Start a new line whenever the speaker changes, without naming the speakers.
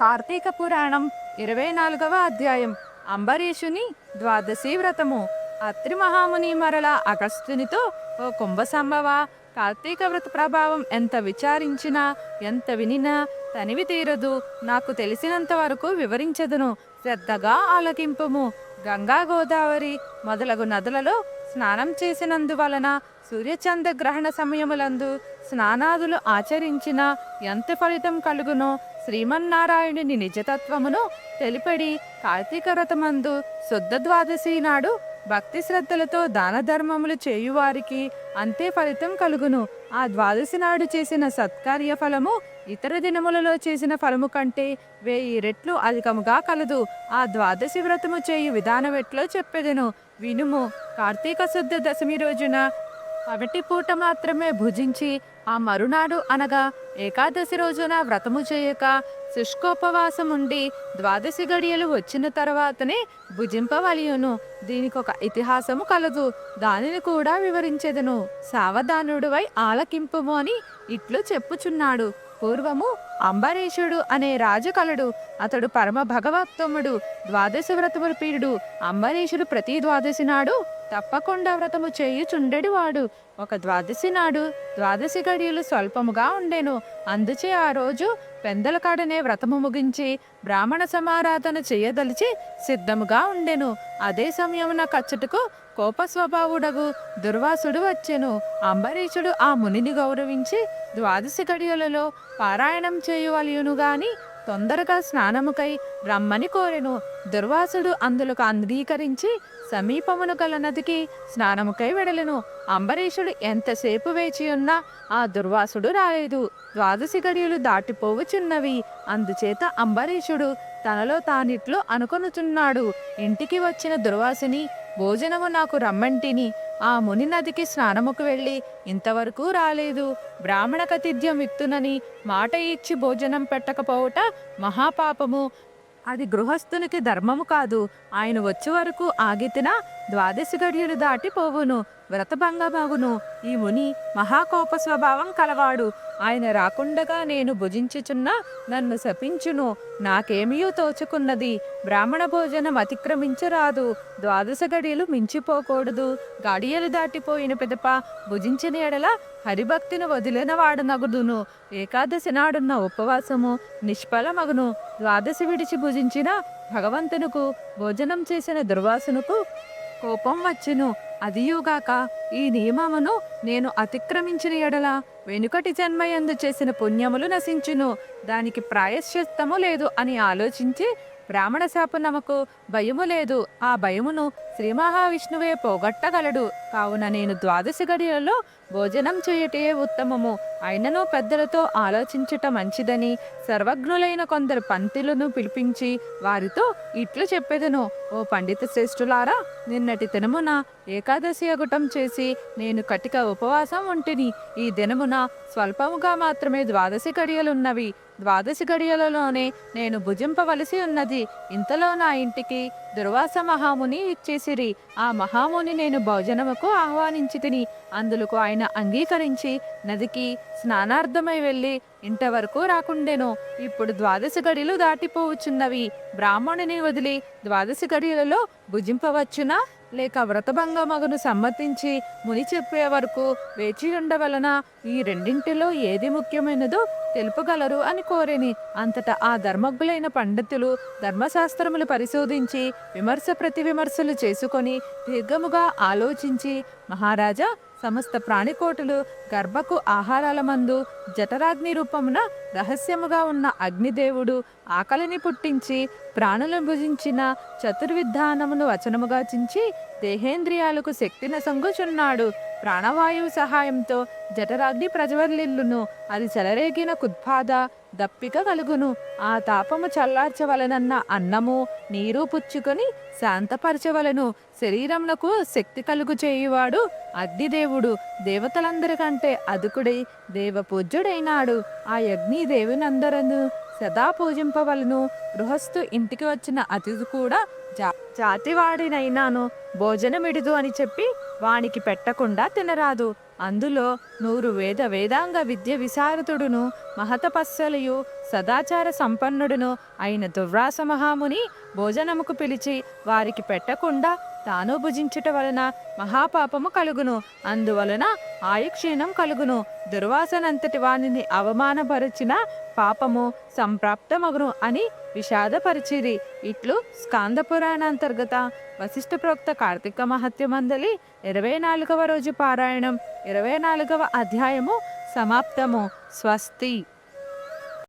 కార్తీక పురాణం 24వ అధ్యాయం. అంబరీషుని ద్వాదశి వ్రతము. అత్రి మహాముని మరల అగస్త్యునితో, ఓ కుంభసంభవ, కార్తీక వ్రత ప్రభావం ఎంత విచారించినా ఎంత వినినా తనివి తీరదు. నాకు తెలిసినంత వరకు వివరించదును, శ్రద్ధగా ఆలకింపుము. గంగా గోదావరి మొదలగు నదులలో స్నానం చేసినందువలన సూర్యచంద్ర గ్రహణ సమయములందు స్నానాదులు ఆచరించిన ఎంత ఫలితం కలుగునో శ్రీమన్నారాయణుని నిజతత్వమును తెలిపడి కార్తీక వ్రతమందు శుద్ధ ద్వాదశి నాడు భక్తి శ్రద్ధలతో దాన ధర్మములు చేయువారికి అంతే ఫలితం కలుగును. ఆ ద్వాదశి నాడు చేసిన సత్కార్య ఫలము ఇతర దినములలో చేసిన ఫలము కంటే 1000 రెట్లు అధికముగా కలదు. ఆ ద్వాదశి వ్రతము చేయు విధానమెట్లో చెప్పెదను, వినుము. కార్తీక శుద్ధ దశమి రోజున పగటి పూట మాత్రమే భుజించి ఆ మరునాడు అనగా ఏకాదశి రోజున వ్రతము చేయక శుష్కోపవాసం ఉండి ద్వాదశి గడియలు వచ్చిన తర్వాతనే భుజింపవలయును. దీనికొక ఇతిహాసము కలదు, దానిని కూడా వివరించెదను. సావధానుడువై ఆలకింపుము అని ఇట్లు చెప్పుచున్నాడు. పూర్వము అంబరీషుడు అనే రాజు కలడు. అతడు పరమ భగవత్తముడు, ద్వాదశి వ్రతములు పీరుడు. అంబరీషుడు ప్రతి ద్వాదశి నాడు తప్పకుండా వ్రతము చేయుచుండెడివాడు. ఒక ద్వాదశి నాడు ద్వాదశి గడియలు స్వల్పముగా ఉండెను. అందుచే ఆ రోజు పెందల కాడనే వ్రతము ముగించి బ్రాహ్మణ సమారాధన చేయదలిచి సిద్ధముగా ఉండెను. అదే సమయమున కచ్చటకు కోప స్వభావుడగు దుర్వాసుడు వచ్చెను. అంబరీషుడు ఆ మునిని గౌరవించి ద్వాదశి గడియలలో పారాయణం చేయువలయును గాని తొందరగా స్నానముకై రమ్మని కోరెను. దుర్వాసుడు అందులకు అంగీకరించి సమీపమును గల నదికి స్నానముకై వెడలెను. అంబరీషుడు ఎంతసేపు వేచి ఉన్నా ఆ దుర్వాసుడు రాలేదు. ద్వాదశి గడియలు దాటిపోవుచున్నవి. అందుచేత అంబరీషుడు తనలో తానిట్లు అనుకొనుచున్నాడు, ఇంటికి వచ్చిన దుర్వాసుని భోజనము నాకు రమ్మంటిని. ఆ ముని నదికి స్నానముకు వెళ్ళి ఇంతవరకు రాలేదు. బ్రాహ్మణ కతిథ్యం ఇత్తునని మాట ఇచ్చి భోజనం పెట్టకపోవట మహాపాపము. అది గృహస్థునికి ధర్మము కాదు. ఆయన వచ్చే వరకు ఆగితినా ద్వాదశి గడియలు దాటిపోవును, వ్రతభంగమగును. ఈ ముని మహాకోప స్వభావం కలవాడు. ఆయన రాకుండగా నేను భుజించుచున్నా నన్ను శపించును. నాకేమీయూ తోచుకున్నది. బ్రాహ్మణ భోజనం అతిక్రమించరాదు, ద్వాదశ గడియలు మించిపోకూడదు. గడియలు దాటిపోయిన పిదప భుజించిన ఎడల హరిభక్తిని వదిలిన వాడనగుదును. ఏకాదశి నాడున్న ఉపవాసము నిష్ఫలమగును. ద్వాదశి విడిచి భుజించిన భగవంతునుకు భోజనం చేసిన దుర్వాసునుకు కోపం వచ్చును. అదియుగాక ఈ నియమమును నేను అతిక్రమించిన ఎడల వెనుకటి జన్మయందు చేసిన పుణ్యములు నశించును. దానికి ప్రాయశ్చిత్తము లేదు అని ఆలోచించి బ్రాహ్మణ శాపనముకు భయము లేదు. ఆ భయమును శ్రీ మహావిష్ణువే పోగొట్టగలడు. కావున నేను ద్వాదశి గడియలలో భోజనం చేయుటే ఉత్తమము. అయినను పెద్దలతో ఆలోచించుట మంచిదని సర్వజ్ఞులైన కొందరు పండితులను పిలిపించి వారితో ఇట్లు చెప్పెదను, ఓ పండిత శ్రేష్ఠులారా, నిన్నటి దినమున ఏకాదశి అగుటం చేసి నేను కటిక ఉపవాసం ఉంటిని. ఈ దినమున స్వల్పముగా మాత్రమే ద్వాదశి గడియలున్నవి. ద్వాదశి గడియలలోనే నేను భుజింపవలసి ఉన్నది. ఇంతలో నా ఇంటికి దుర్వాస మహాముని ఇచ్చేసిరి. ఆ మహాముని నేను భోజనముకు ఆహ్వానించి తిని అందులకు ఆయన అంగీకరించి నదికి స్నానార్థమై వెళ్ళి ఇంతవరకు రాకుండెను. ఇప్పుడు ద్వాదశి గడియలు దాటిపోవచ్చున్నవి. బ్రాహ్మణుని వదిలి ద్వాదశి గడియలలో భుజింపవచ్చునా లేక వ్రతభంగమగును సమ్మతించి ముని చెప్పే వరకు వేచి ఉండవలన? ఈ రెండింటిలో ఏది ముఖ్యమైనదో తెలుపగలరు అని కోరిని. అంతటా ఆ ధర్మజ్ఞులైన పండితులు ధర్మశాస్త్రములు పరిశోధించి విమర్శ ప్రతి విమర్శలు చేసుకొని దీర్ఘముగా ఆలోచించి, మహారాజా, సమస్త ప్రాణికోటులు గర్భకు ఆహారాల మందు జఠరాగ్ని రూపమున రహస్యముగా ఉన్న అగ్నిదేవుడు ఆకలిని పుట్టించి ప్రాణులను భుజించిన చతుర్విధానమును వచనముగా చించి దేహేంద్రియాలకు శక్తిని సంగుచున్నాడు. ప్రాణవాయువు సహాయంతో జఠరాగ్ని ప్రజ్వలిల్లును. అది చెలరేగిన కుద్బాధ దప్పిక కలుగును. ఆ తాపము చల్లార్చవలనన్న అన్నము నీరు పుచ్చుకొని శాంతపరచవలను. శరీరమునకు శక్తి కలుగు చేయువాడు అగ్నిదేవుడు. దేవతలందరికంటే అదుకుడై దేవపూజ్యుడైనాడు. ఆ అగ్ని దేవునందరను సదా పూజింపవలను. గృహస్థు ఇంటికి వచ్చిన అతిథి కూడా జాతివాడినైనాను భోజనమిడుదు అని చెప్పి వానికి పెట్టకుండా తినరాదు. అందులో 100 వేదాంగ విద్య విశారదుడును మహతపస్సలియు సదాచార సంపన్నుడును అయిన దుర్వాస మహాముని భోజనముకు పిలిచి వారికి పెట్టకుండా తాను భుజించుట వలన మహాపాపము కలుగును. అందువలన ఆయుక్షీణం కలుగును. దుర్వాసనంతటి వానిని అవమానపరిచిన పాపము సంప్రాప్తమగును అని విషాదపరిచిరి. ఇట్లు స్కాంద పురాణాంతర్గత వశిష్ఠ ప్రోక్త కార్తీక మహత్యమందలి 24వ రోజు పారాయణం 24వ అధ్యాయము సమాప్తము. స్వస్తి.